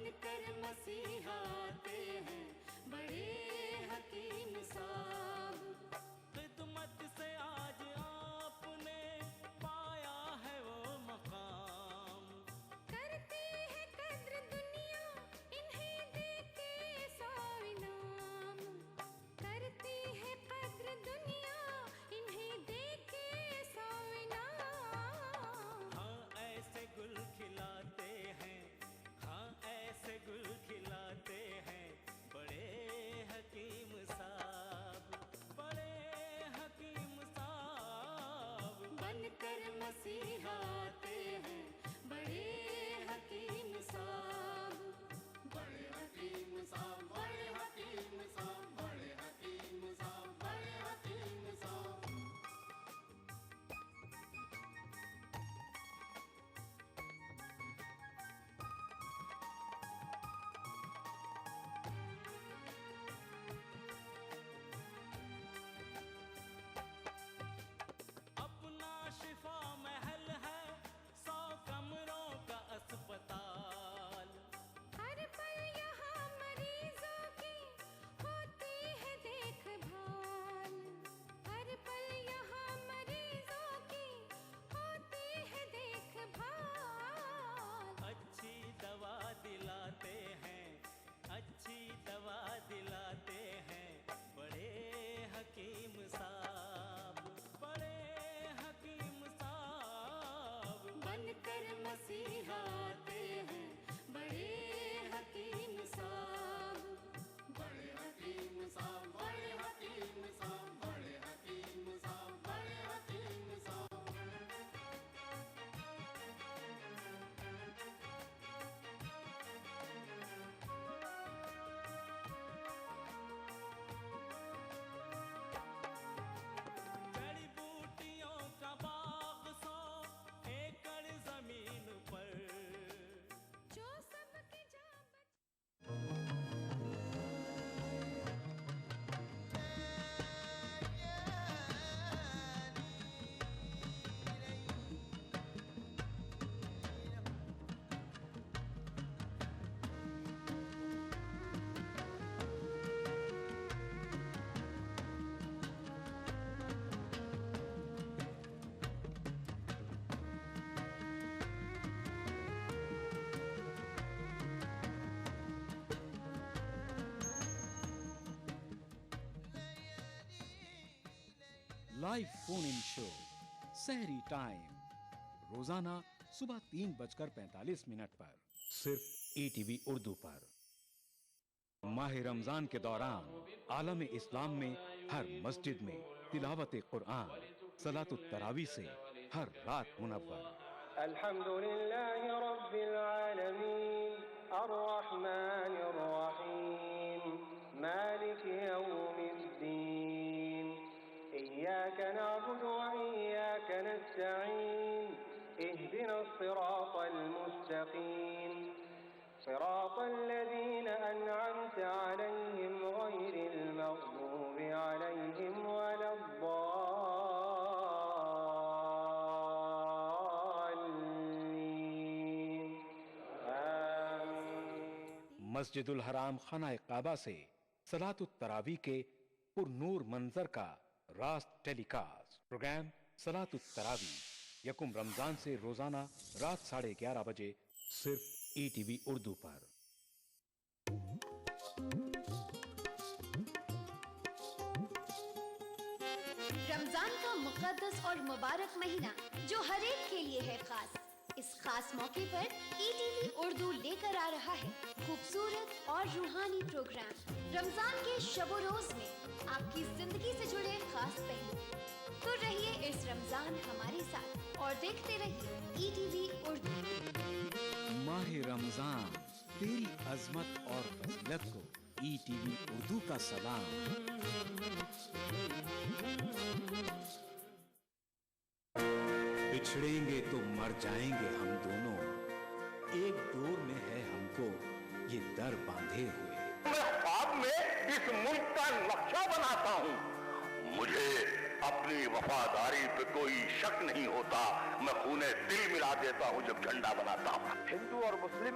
بن کر مسیحا آتے ہیں بڑے حکیم صاحب. خدمت سے آج آپ نے پایا ہے وہ مقام. کرتی ہے قدر دنیا انہیں دے کے 100 انعام. کرتی ہے قدر دنیا انہیں دے کے 100 انعام. ہاں ایسے گل کھلاتے ہیں، ہاں ایسے گل کھلاتے ہیں بڑے حکیم صاحب، بڑے حکیم صاحب. بن کر مسیحا آتے ہیں بڑے حکیم صاحب. بڑے حکیم صاحب، بڑے حکیم صاحب، بڑے حکیم صاحب، بڑے حکیم صاحب. اپنا شفا محل ہے 100 کمروں کا اسپتال. ہر پل یہاں مریضوں کی ہوتی ہے دیکھ بھال. ہر پل یہاں مریضوں کی ہوتی ہے دیکھ بھال. اچھی دوا دلاتے ہیں، اچھی دوا دلاتے ہیں بڑے حکیم صاحب، بڑے حکیم صاحب. بن کر مسیحا آتے ہیں بڑے حکیم صاحب. بڑے حکیم صاحب، بڑے حکیم صاحب، بڑے حکیم صاحب، بڑے حکیم صاحب. جڑی بوٹیوں کا باغ 100 ایکڑ زمین پر. جو سب کی جان بچ لائیو فون ان شو سحری ٹائم روزانہ صبح 3:45 پر صرف ETV اردو پر. ماہ رمضان کے دوران عالم اسلام میں ہر مسجد میں تلاوت قرآن، صلاۃ التراویح سے ہر رات منور. الحمد لله رب العالمين الرحمن الرحيم مالك يوم الدين إياك نعبد وإياك نستعين اهدنا الصراط المستقيم صراط الذين أنعمت عليهم غير المغضوب عليهم ولا الضالين آمين. مسجد الحرام خانہ کعبہ سے صلاۃ التراویح کے پر نور منظر کا راست ٹیلی کاسٹ پروگرام صلاۃ التراویح 1 رمضان سے روزانہ رات 11:30 بجے صرف ETV اردو پر. رمضان کا مقدس اور مبارک مہینہ جو ہر ایک کے لیے ہے خاص، اس خاص موقع پر ETV اردو لے کر آ رہا ہے خوبصورت اور روحانی پروگرام. رمضان کے شب و روز میں آپ کی زندگی سے جڑے خاص پہلو. تو رہیے اس رمضان ہمارے ساتھ اور دیکھتے رہیے ETV اردو. ماہ رمضان تیری عظمت اور فضیلت کو ETV اردو کا سلام. بچھڑیں گے تو مر جائیں گے ہم دونوں، ایک ڈور میں ہے ہم کو یہ در باندھے ہوئے. میں خواب میں اس ملک کا نقشہ بناتا ہوں. مجھے اپنی وفاداری پہ کوئی شک نہیں ہوتا. میں خونے دل ملا دیتا ہوں جب جھنڈا بناتا ہوں. ہندو اور مسلم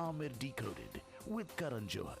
Amir Decoded with Karan Johar.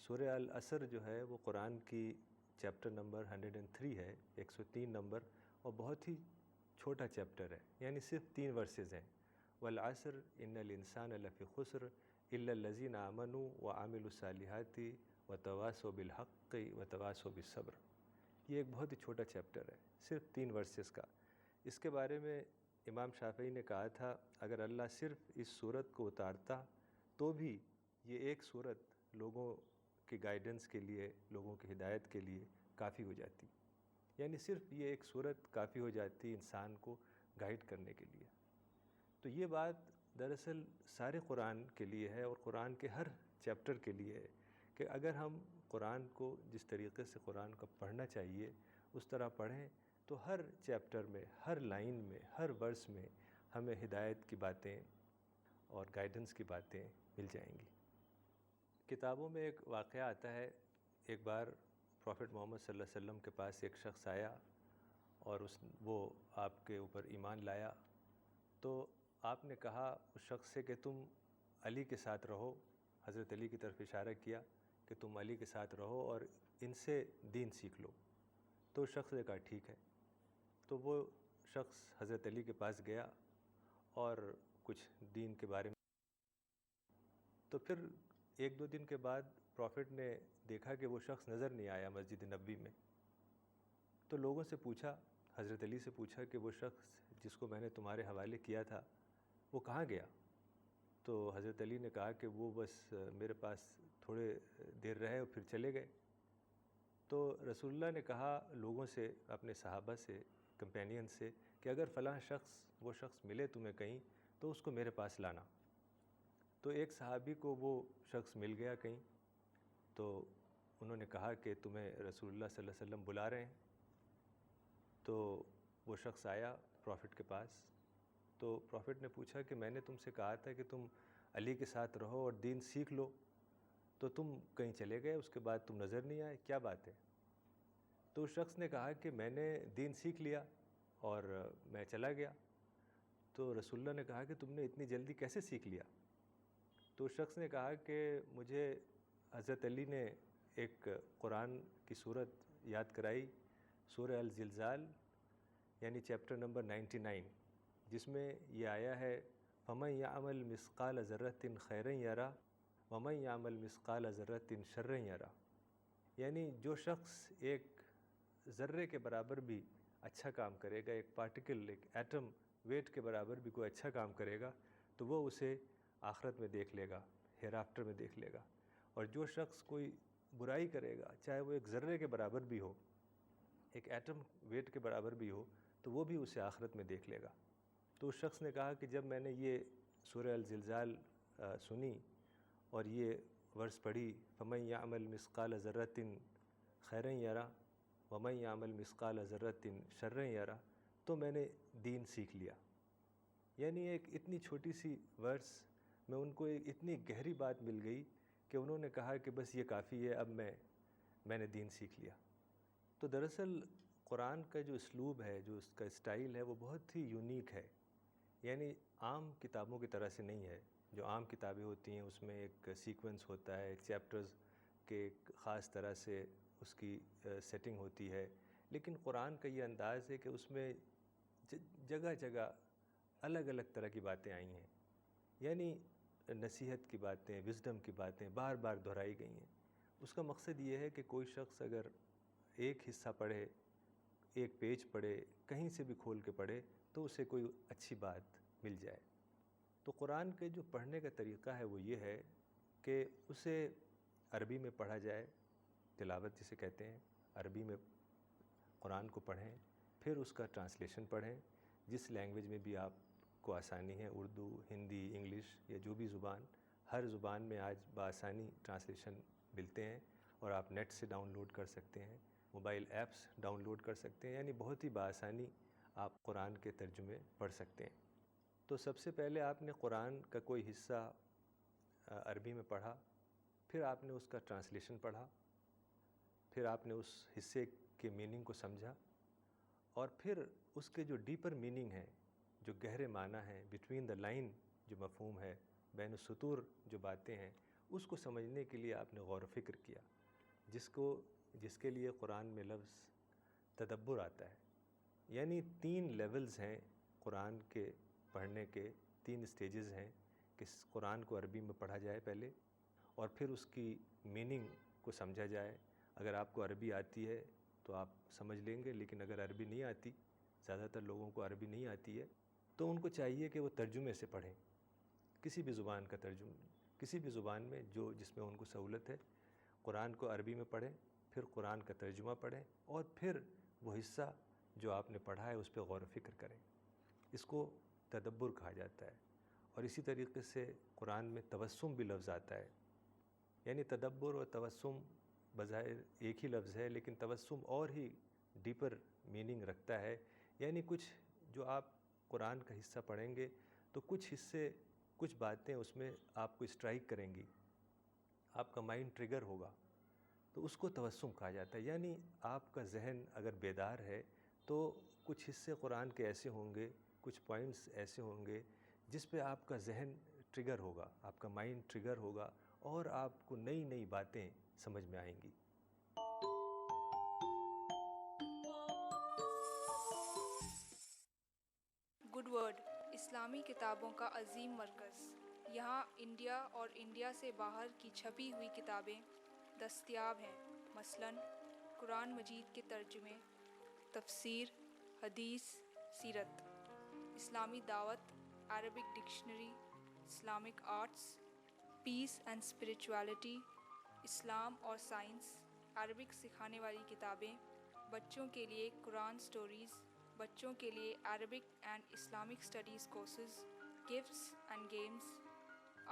سورہ العصر جو ہے وہ قرآن کی چیپٹر نمبر 103 ہے، 103 نمبر، اور بہت ہی چھوٹا چیپٹر ہے، یعنی صرف 3 ورسز ہیں۔ والعصر ان الانسان لفی خسر الا الذین آمنوا وعملوا الصالحات وتواصوا بالحق وتواصوا بالصبر۔ یہ ایک بہت ہی چھوٹا چیپٹر ہے، صرف 3 ورسز کا۔ اس کے بارے میں امام شافعی نے کہا تھا اگر اللہ صرف اس صورت کو اتارتا تو بھی یہ ایک صورت لوگوں کی گائیڈنس کے لیے، لوگوں کی ہدایت کے لیے کافی ہو جاتی، یعنی صرف یہ ایک صورت کافی ہو جاتی انسان کو گائیڈ کرنے کے لیے۔ تو یہ بات دراصل سارے قرآن کے لیے ہے اور قرآن کے ہر چیپٹر کے لیے ہے کہ اگر ہم قرآن کو جس طریقے سے قرآن کو پڑھنا چاہیے اس طرح پڑھیں تو ہر چیپٹر میں، ہر لائن میں، ہر ورس میں ہمیں ہدایت کی باتیں اور گائیڈنس کی باتیں مل جائیں گی۔ کتابوں میں ایک واقعہ آتا ہے، ایک بار پروفٹ محمد صلی اللہ علیہ وسلم کے پاس ایک شخص آیا اور وہ آپ کے اوپر ایمان لایا، تو آپ نے کہا اس شخص سے کہ تم علی کے ساتھ رہو، حضرت علی کی طرف اشارہ کیا کہ تم علی کے ساتھ رہو اور ان سے دین سیکھ لو۔ تو اس شخص نے کہا ٹھیک ہے۔ تو وہ شخص حضرت علی کے پاس گیا اور کچھ دین کے بارے میں، تو پھر 1-2 دن کے بعد پروفٹ نے دیکھا کہ وہ شخص نظر نہیں آیا مسجد نبوی میں۔ تو لوگوں سے پوچھا، حضرت علی سے پوچھا کہ وہ شخص جس کو میں نے تمہارے حوالے کیا تھا وہ کہاں گیا؟ تو حضرت علی نے کہا کہ وہ بس میرے پاس تھوڑے دیر رہے اور پھر چلے گئے۔ تو رسول اللہ نے کہا لوگوں سے، اپنے صحابہ سے، کمپینین سے کہ اگر فلاں شخص، وہ شخص ملے تمہیں کہیں تو اس کو میرے پاس لانا۔ تو ایک صحابی کو وہ شخص مل گیا کہیں، تو انہوں نے کہا کہ تمہیں رسول اللہ صلی اللہ علیہ وسلم بلا رہے ہیں۔ تو وہ شخص آیا پروفٹ کے پاس، تو پروفٹ نے پوچھا کہ میں نے تم سے کہا تھا کہ تم علی کے ساتھ رہو اور دین سیکھ لو، تو تم کہیں چلے گئے، اس کے بعد تم نظر نہیں آئے، کیا بات ہے؟ تو اس شخص نے کہا کہ میں نے دین سیکھ لیا اور میں چلا گیا۔ تو رسول اللہ نے کہا کہ تم نے اتنی جلدی کیسے سیکھ لیا؟ تو اس شخص نے کہا کہ مجھے حضرت علی نے ایک قرآن کی صورت یاد کرائی، سورہ الزلزال، یعنی چیپٹر نمبر 99، جس میں یہ آیا ہے فَمَن يَعْمَلْ مِثْقَالَ ذَرَّةٍ خَيْرًا يَرَهُ وَمَن يَعْمَلْ مِثْقَالَ ذَرَّةٍ شَرًّا يَرَهُ، یعنی جو شخص ایک ذرے کے برابر بھی اچھا کام کرے گا، ایک پارٹیکل، ایک ایٹم ویٹ کے برابر بھی کوئی اچھا کام کرے گا تو وہ اسے آخرت میں دیکھ لے گا، ہیر آفٹر میں دیکھ لے گا، اور جو شخص کوئی برائی کرے گا چاہے وہ ایک ذرے کے برابر بھی ہو، ایک ایٹم ویٹ کے برابر بھی ہو، تو وہ بھی اسے آخرت میں دیکھ لے گا۔ تو اس شخص نے کہا کہ جب میں نے یہ سورہ الزلزال سنی اور یہ ورس پڑھی فَمَن يَعْمَلْ مِثْقَالَ ذَرَّةٍ خَيْرًا يَرَهُ وَمَن يَعْمَلْ مِثْقَالَ ذَرَّةٍ شَرًّا يَرَهُ، تو میں نے دین سیکھ لیا۔ یعنی ایک اتنی چھوٹی سی ورس میں ان کو ایک اتنی گہری بات مل گئی کہ انہوں نے کہا کہ بس یہ کافی ہے، اب میں نے دین سیکھ لیا۔ تو دراصل قرآن کا جو اسلوب ہے، جو اس کا اسٹائل ہے، وہ بہت ہی یونیک ہے، یعنی عام کتابوں کی طرح سے نہیں ہے۔ جو عام کتابیں ہوتی ہیں اس میں ایک سیکوینس ہوتا ہے، چیپٹرز کے ایک خاص طرح سے اس کی سیٹنگ ہوتی ہے، لیکن قرآن کا یہ انداز ہے کہ اس میں جگہ جگہ الگ الگ طرح کی باتیں آئی ہیں، یعنی نصیحت کی باتیں، وزڈم کی باتیں بار بار دہرائی گئی ہیں۔ اس کا مقصد یہ ہے کہ کوئی شخص اگر ایک حصہ پڑھے، ایک پیج پڑھے، کہیں سے بھی کھول کے پڑھے تو اسے کوئی اچھی بات مل جائے۔ تو قرآن کے جو پڑھنے کا طریقہ ہے وہ یہ ہے کہ اسے عربی میں پڑھا جائے، تلاوت جسے کہتے ہیں، عربی میں قرآن کو پڑھیں، پھر اس کا ٹرانسلیشن پڑھیں، جس لینگویج میں بھی آپ کو آسانی ہے، اردو، ہندی، انگلش یا جو بھی زبان، ہر زبان میں آج بآسانی ٹرانسلیشن ملتے ہیں اور آپ نیٹ سے ڈاؤن لوڈ کر سکتے ہیں، موبائل ایپس ڈاؤن لوڈ کر سکتے ہیں، یعنی بہت ہی بآسانی آپ قرآن کے ترجمے پڑھ سکتے ہیں۔ تو سب سے پہلے آپ نے قرآن کا کوئی حصہ عربی میں پڑھا، پھر آپ نے اس کا ٹرانسلیشن پڑھا، پھر آپ نے اس حصے کے میننگ کو سمجھا، اور پھر اس کے جو ڈیپر میننگ ہیں، جو گہرے معنی ہیں، بٹوین دا لائن جو مفہوم ہے، بین السطور جو باتیں ہیں، اس کو سمجھنے کے لیے آپ نے غور و فکر کیا، جس کے لیے قرآن میں لفظ تدبر آتا ہے. یعنی 3 لیولز ہیں قرآن کے پڑھنے کے، 3 سٹیجز ہیں کہ قرآن کو عربی میں پڑھا جائے پہلے، اور پھر اس کی میننگ کو سمجھا جائے. اگر آپ کو عربی آتی ہے تو آپ سمجھ لیں گے، لیکن اگر عربی نہیں آتی، زیادہ تر لوگوں کو عربی نہیں آتی ہے، تو ان کو چاہیے کہ وہ ترجمے سے پڑھیں، کسی بھی زبان کا ترجمہ، کسی بھی زبان میں جس میں ان کو سہولت ہے. قرآن کو عربی میں پڑھیں، پھر قرآن کا ترجمہ پڑھیں، اور پھر وہ حصہ جو آپ نے پڑھا ہے اس پہ غور و فکر کریں. اس کو تدبر کہا جاتا ہے. اور اسی طریقے سے قرآن میں توسم بھی لفظ آتا ہے. یعنی تدبر اور توسم بظاہر ایک ہی لفظ ہے، لیکن توسم اور ہی ڈیپر میننگ رکھتا ہے. یعنی کچھ جو آپ قرآن کا حصہ پڑھیں گے تو کچھ باتیں اس میں آپ کو اسٹرائک کریں گی، آپ کا مائنڈ ٹریگر ہوگا، تو اس کو توسم کہا جاتا ہے. یعنی آپ کا ذہن اگر بیدار ہے تو کچھ حصے قرآن کے ایسے ہوں گے، کچھ پوائنٹس ایسے ہوں گے جس پہ آپ کا ذہن ٹریگر ہوگا، آپ کا مائنڈ ٹریگر ہوگا، اور آپ کو نئی باتیں سمجھ میں آئیں گی. گڈ ورڈ اسلامی کتابوں کا عظیم مرکز. یہاں انڈیا اور انڈیا سے باہر کی چھپی ہوئی کتابیں دستیاب ہیں. مثلاً قرآن مجید کے ترجمے، تفسیر، حدیث، سیرت، اسلامی دعوت، Arabic dictionary, Islamic arts, piece and spirituality, اسلام اور سائنس، عربک سکھانے والی کتابیں، بچوں کے لیے قرآن سٹوریز، بچوں کے لیے Arabic and Islamic studies courses, gifts and games.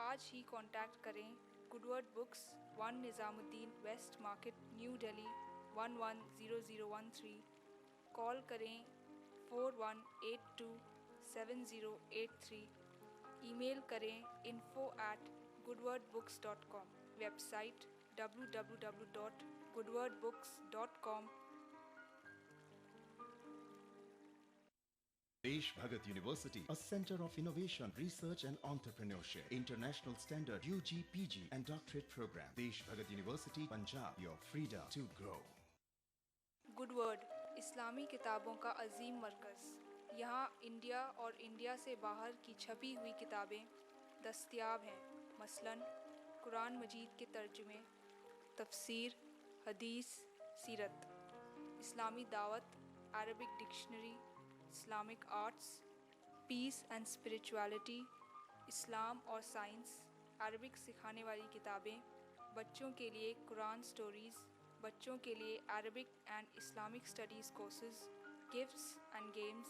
آج ہی کانٹیکٹ کریں Goodword Books, 1 Nizamuddin West Market, New Delhi 110013. Call کریں 41827083. ای میل کریں info@goodwordbooks.com. Website www.goodwordbooks.com. Desh Bhagat University, a center of innovation, research and entrepreneurship. International standard UG, PG and doctorate program. Desh Bhagat University, Punjab, your freedom to grow. Good word اسلامی کتابوں کا عظیم مرکز. یہاں India اور India سے باہر کی چھپی ہوئی کتابیں دستیاب ہیں. مثلاً قرآن مجید کے ترجمے، تفسیر، حدیث، سیرت، اسلامی دعوت، Arabic dictionary, Islamic arts, piece and spirituality, اسلام اور سائنس، عربک سکھانے والی کتابیں، بچوں کے لیے قرآن سٹوریز، بچوں کے لیے Arabic and Islamic studies courses, gifts and games.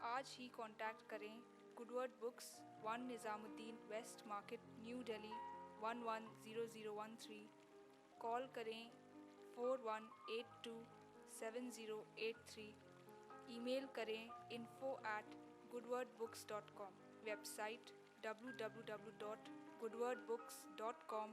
آج ہی کانٹیکٹ کریں Goodword Books, 1 Nizamuddin West Market, New Delhi 110013. Call کریں 41827083. ای میل کریں info@goodwordbooks.com. Website www.goodwordbooks.com.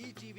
ETV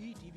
ETV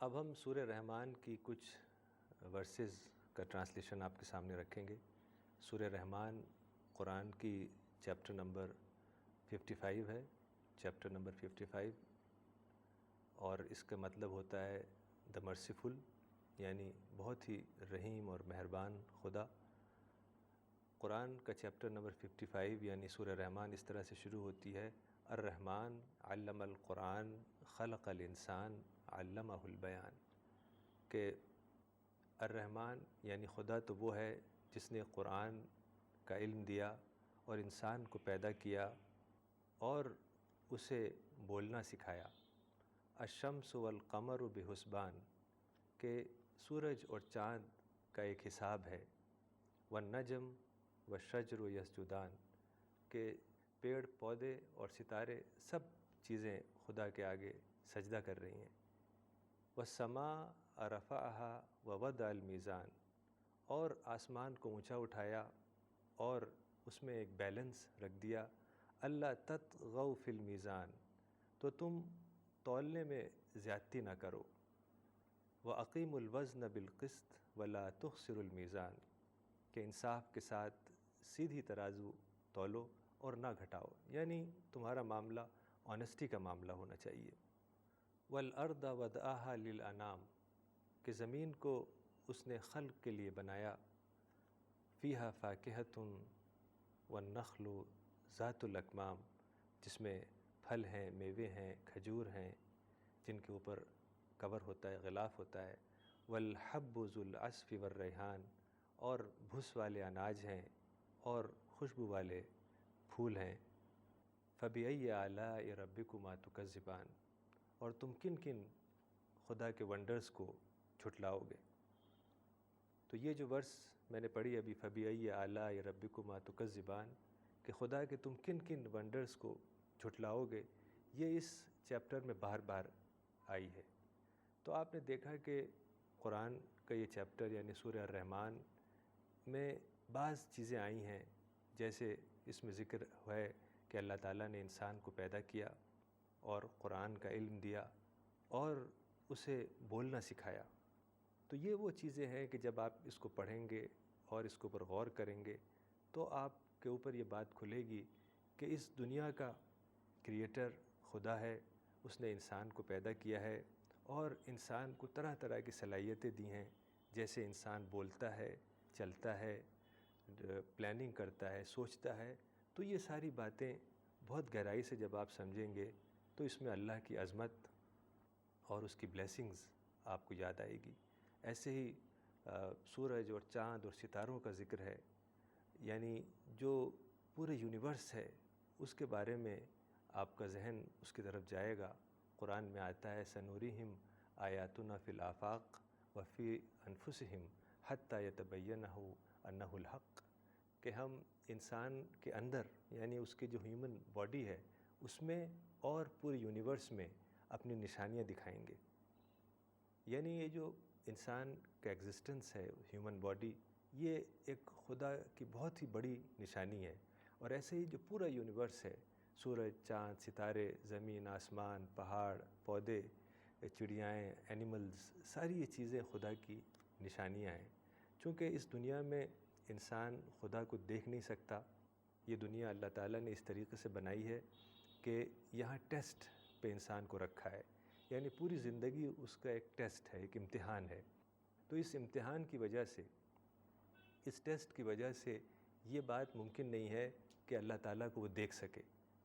اب ہم سورہ رحمان کی کچھ ورسز کا ٹرانسلیشن آپ کے سامنے رکھیں گے. سورہ رحمان قرآن کی چیپٹر نمبر 55 ہے، چیپٹر نمبر 55، اور اس کا مطلب ہوتا ہے دا مرسیفل، یعنی بہت ہی رحیم اور مہربان خدا. قرآن کا چیپٹر نمبر 55 یعنی سورہ رحمان اس طرح سے شروع ہوتی ہے: الرحمن علم القرآن خلق الانسان علمہ البیان، کہ الرحمن یعنی خدا تو وہ ہے جس نے قرآن کا علم دیا اور انسان کو پیدا کیا اور اسے بولنا سکھایا۔ الشمس والقمر بحسبان، کہ سورج اور چاند کا ایک حساب ہے۔ والنجم والشجر یسجدان، کہ پیڑ پودے اور ستارے سب چیزیں خدا کے آگے سجدہ کر رہی ہیں۔ والسماء رفعها ووضع المیزان، اور آسمان کو اونچا اٹھایا اور اس میں ایک بیلنس رکھ دیا۔ اللہ تطغوا فی المیزان، تو تم تولنے میں زیادتی نہ کرو۔ وَأَقِیمُوا الْوَزْنَ بِالْقِسْطِ وَلَا تُخْسِرُوا الْمِیزَانَ، کہ انصاف کے ساتھ سیدھی ترازو تولو اور نہ گھٹاؤ، یعنی تمہارا معاملہ آنیسٹی کا معاملہ ہونا چاہیے۔ وَالْأَرْضَ وَضَعَهَا لِلْأَنَامِ، کہ زمین کو اس نے خلق کے لیے بنایا۔ فِيهَا فَاكِهَةٌ وَالنَّخْلُ ذَاتُ الْأَكْمَامِ، جس میں پھل ہیں، میوے ہیں، کھجور ہیں جن کے اوپر کور ہوتا ہے، غلاف ہوتا ہے۔ وَالْحَبُّ ذُو الْعَصْفِ وَالرَّيْحَانِ، اور بھس والے اناج ہیں اور خوشبو والے پھول ہیں۔ فَبِأَيِّ آلَاءِ رَبِّكُمَا تُكَذِّبَانِ، اور تم کن کن خدا کے ونڈرز کو جھٹلاؤ گے۔ تو یہ جو ورس میں نے پڑھی ابھی، فَبِأَيِّ آلَاءِ رَبِّكُمَا تُكَذِّبَانِ، کہ خدا کے تم کن کن ونڈرز کو جھٹلاؤ گے، یہ اس چیپٹر میں بار بار آئی ہے۔ تو آپ نے دیکھا کہ قرآن کا یہ چیپٹر یعنی سورہ الرحمن میں بعض چیزیں آئی ہیں، جیسے اس میں ذکر ہے کہ اللہ تعالیٰ نے انسان کو پیدا کیا اور قرآن کا علم دیا اور اسے بولنا سکھایا۔ تو یہ وہ چیزیں ہیں کہ جب آپ اس کو پڑھیں گے اور اس کے اوپر غور کریں گے تو آپ کے اوپر یہ بات کھلے گی کہ اس دنیا کا کریٹر خدا ہے، اس نے انسان کو پیدا کیا ہے اور انسان کو طرح طرح کی صلاحیتیں دی ہیں، جیسے انسان بولتا ہے، چلتا ہے، پلاننگ کرتا ہے، سوچتا ہے۔ تو یہ ساری باتیں بہت گہرائی سے جب آپ سمجھیں گے تو اس میں اللہ کی عظمت اور اس کی بلیسنگز آپ کو یاد آئے گی۔ ایسے ہی سورج اور چاند اور ستاروں کا ذکر ہے، یعنی جو پورے یونیورس ہے اس کے بارے میں آپ کا ذہن اس کی طرف جائے گا۔ قرآن میں آتا ہے سنورہم آیاتنا فی الآفاق وفی انفسہم حتی یتبینہ انہ الحق، کہ ہم انسان کے اندر یعنی اس کی جو ہیومن باڈی ہے اس میں اور پورے یونیورس میں اپنی نشانیاں دکھائیں گے۔ یعنی یہ جو انسان کا ایگزسٹنس ہے، ہیومن باڈی، یہ ایک خدا کی بہت ہی بڑی نشانی ہے۔ اور ایسے ہی جو پورا یونیورس ہے، سورج، چاند، ستارے، زمین، آسمان، پہاڑ، پودے، چڑیائیں، اینیملز، ساری یہ چیزیں خدا کی نشانیاں ہیں۔ چونکہ اس دنیا میں انسان خدا کو دیکھ نہیں سکتا، یہ دنیا اللہ تعالیٰ نے اس طریقے سے بنائی ہے کہ یہاں ٹیسٹ پہ انسان کو رکھا ہے، یعنی پوری زندگی اس کا ایک ٹیسٹ ہے، ایک امتحان ہے۔ تو اس امتحان کی وجہ سے، اس ٹیسٹ کی وجہ سے یہ بات ممکن نہیں ہے کہ اللہ تعالیٰ کو وہ دیکھ سکے،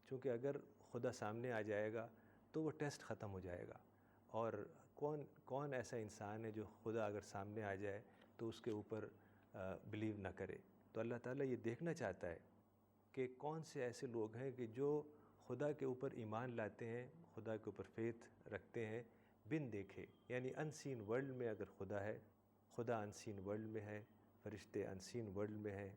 چونکہ اگر خدا سامنے آ جائے گا تو وہ ٹیسٹ ختم ہو جائے گا۔ اور کون ایسا انسان ہے جو خدا اگر سامنے آ جائے تو اس کے اوپر بلیو نہ کرے۔ تو اللہ تعالیٰ یہ دیکھنا چاہتا ہے کہ کون سے ایسے لوگ ہیں کہ جو خدا کے اوپر ایمان لاتے ہیں، خدا کے اوپر فیتھ رکھتے ہیں بن دیکھے، یعنی ان سین ورلڈ میں اگر خدا ہے، خدا ان سین ورلڈ میں ہے، فرشتے ان سین ورلڈ میں ہیں،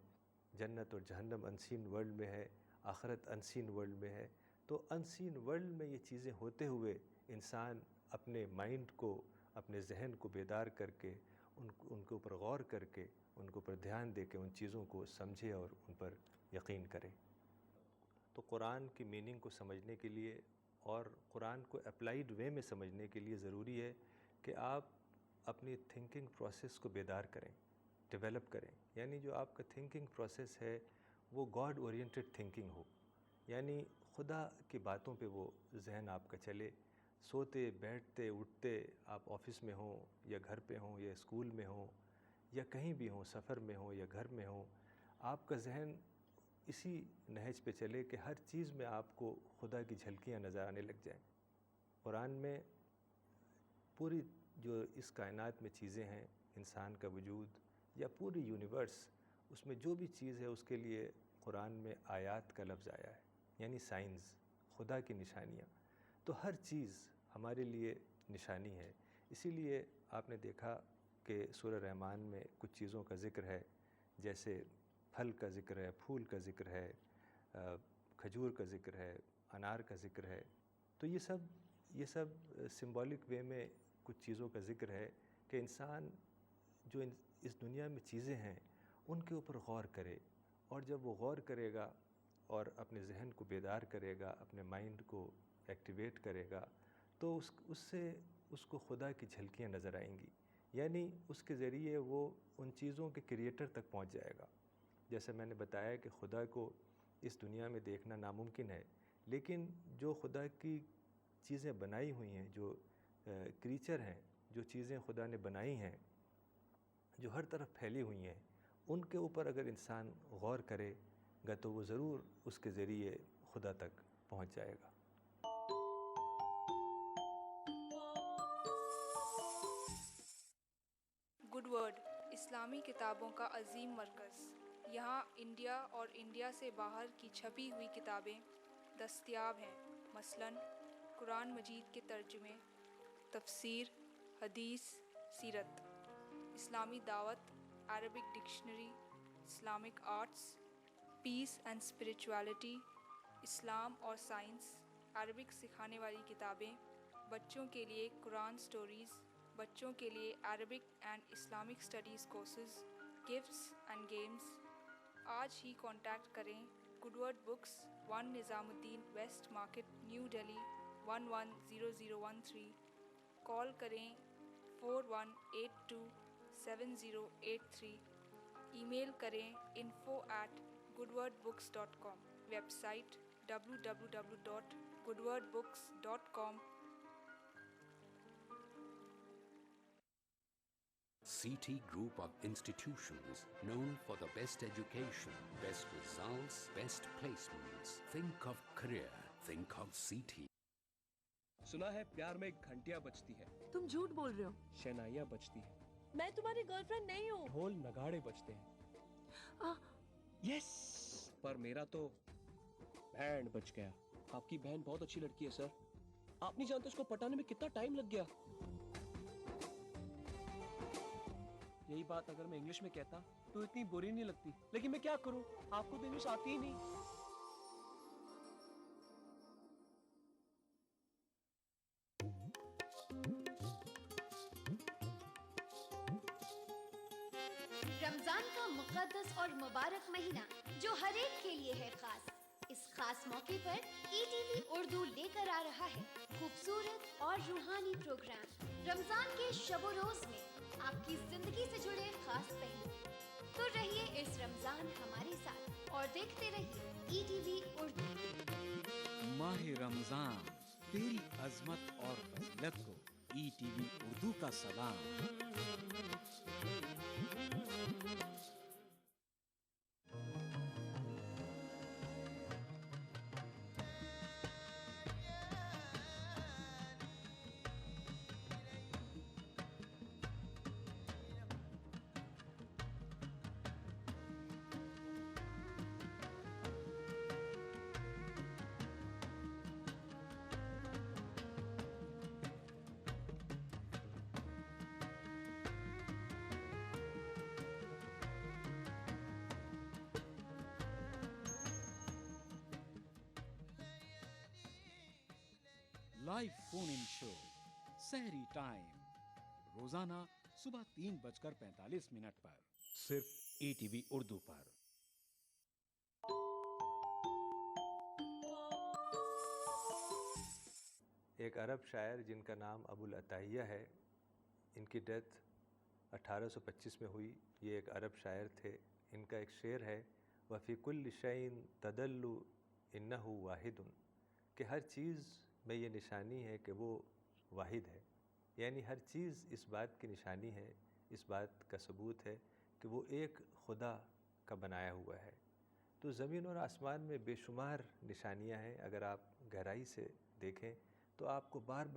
جنت اور جہنم ان سین ورلڈ میں ہے، آخرت ان سین ورلڈ میں ہے۔ تو ان سین ورلڈ میں یہ چیزیں ہوتے ہوئے انسان اپنے مائنڈ کو، اپنے ذہن کو بیدار کر کے ان کے اوپر غور کر کے ان کے اوپر دھیان دے کے ان چیزوں کو سمجھے اور ان پر یقین کرے۔ تو قرآن کی میننگ کو سمجھنے کے لیے اور قرآن کو اپلائیڈ وے میں سمجھنے کے لیے ضروری ہے کہ آپ اپنی تھنکنگ پروسیس کو بیدار کریں، ڈیولپ کریں۔ یعنی جو آپ کا تھنکنگ پروسیس ہے وہ گاڈ اورینٹڈ تھنکنگ ہو، یعنی خدا کی باتوں پہ وہ ذہن آپ کا چلے۔ سوتے بیٹھتے اٹھتے آپ آفس میں ہوں یا گھر پہ ہوں یا اسکول میں ہوں یا کہیں بھی ہوں، سفر میں ہوں یا گھر میں ہوں، آپ کا ذہن اسی نہج پہ چلے کہ ہر چیز میں آپ کو خدا کی جھلکیاں نظر آنے لگ جائیں۔ قرآن میں پوری جو اس کائنات میں چیزیں ہیں، انسان کا وجود یا پوری یونیورس، اس میں جو بھی چیز ہے اس کے لیے قرآن میں آیات کا لفظ آیا ہے، یعنی سائنز، خدا کی نشانیاں۔ تو ہر چیز ہمارے لیے نشانی ہے۔ اسی لیے آپ نے دیکھا کہ سورہ رحمان میں کچھ چیزوں کا ذکر ہے، جیسے پھل کا ذکر ہے، پھول کا ذکر ہے، کھجور کا ذکر ہے، انار کا ذکر ہے۔ تو یہ سب سمبولک وے میں کچھ چیزوں کا ذکر ہے کہ انسان جو اس دنیا میں چیزیں ہیں ان کے اوپر غور کرے، اور جب وہ غور کرے گا اور اپنے ذہن کو بیدار کرے گا، اپنے مائنڈ کو ایکٹیویٹ کرے گا، تو اس سے اس کو خدا کی جھلکیاں نظر آئیں گی، یعنی اس کے ذریعے وہ ان چیزوں کے کریٹر تک پہنچ جائے گا۔ جیسے میں نے بتایا کہ خدا کو اس دنیا میں دیکھنا ناممکن ہے، لیکن جو خدا کی چیزیں بنائی ہوئی ہیں، جو کریچر ہیں، جو چیزیں خدا نے بنائی ہیں، جو ہر طرف پھیلی ہوئی ہیں، ان کے اوپر اگر انسان غور کرے گا تو وہ ضرور اس کے ذریعے خدا تک پہنچ جائے گا۔ گڈ ورڈ اسلامی کتابوں کا عظیم مرکز۔ یہاں انڈیا اور انڈیا سے باہر کی چھپی ہوئی کتابیں دستیاب ہیں، مثلاً قرآن مجید کے ترجمے، تفسیر، حدیث، سیرت، اسلامی دعوت، Arabic dictionary, Islamic arts, piece and spirituality, اسلام اور سائنس، عربک سکھانے والی کتابیں، بچوں کے لیے قرآن سٹوریز، بچوں کے لیے Arabic and Islamic studies courses, gifts and games. آج ہی کانٹیکٹ کریں Goodword Books, 1 Nizamuddin West Market, New Delhi 110013۔ Call کریں 41827083۔ ای میل کریں info@goodwordbooks.com۔ Website www.goodwordbooks.com۔ CT Group of Institutions, known for the best education, best results, best placements. Think of career. Think of CT. سنا ہے پیار میں گھنٹیاں بجتی ہے، تم جھوٹ بول رہے ہو۔ شہنائیاں بجتی ہیں، میں تمہاری گرل فرینڈ نہیں ہوں۔ ڈھول نگاڑے بجتے ہیں، یس، پر میرا تو بینڈ بج گیا۔ آپ کی بہن بہت اچھی لڑکی ہے سر، آپ نہیں جانتے اس کو پٹانے میں کتنا ٹائم لگ گیا۔ یہی بات اگر میں انگلش میں کہتا تو اتنی بری نہیں لگتی، لیکن میں کیا کروں، آپ کو تو انگلش آتی ہی نہیں۔ رمضان کا مقدس اور مبارک مہینہ جو ہر ایک کے لیے ہے خاص، اس خاص موقع پر ETV اردو لے کر آ رہا ہے خوبصورت اور روحانی پروگرام رمضان کے شب و روز میں آپ کی زندگی سے جڑے خاص پہلو۔ تو رہیے اس رمضان ہمارے ساتھ اور دیکھتے رہیے ETV اردو۔ ماہ رمضان، تیری عظمت اور فضیلت کو ETV اردو کا سلام۔ لائیو فون ان شو سحری ٹائم، روزانہ صبح 3:45 پر، صرف ETV اردو پر۔ ایک عرب شاعر جن کا نام ابو العطیہ ہے، ان کی ڈیتھ 1825 میں ہوئی۔ یہ ایک عرب شاعر تھے۔ ان کا ایک شعر ہے، وَفِي كُلِّ شَيْءٍ تَدَلُّ إِنَّهُ وَاحِدٌ، کہ ہر چیز میں یہ نشانی ہے کہ وہ واحد ہے، یعنی ہر چیز اس بات کی نشانی ہے، اس بات کا ثبوت ہے کہ وہ ایک خدا کا بنایا ہوا ہے۔ تو زمین اور آسمان میں بے شمار نشانیاں ہیں. اگر آپ گہرائی سے دیکھیں تو آپ کو بار بار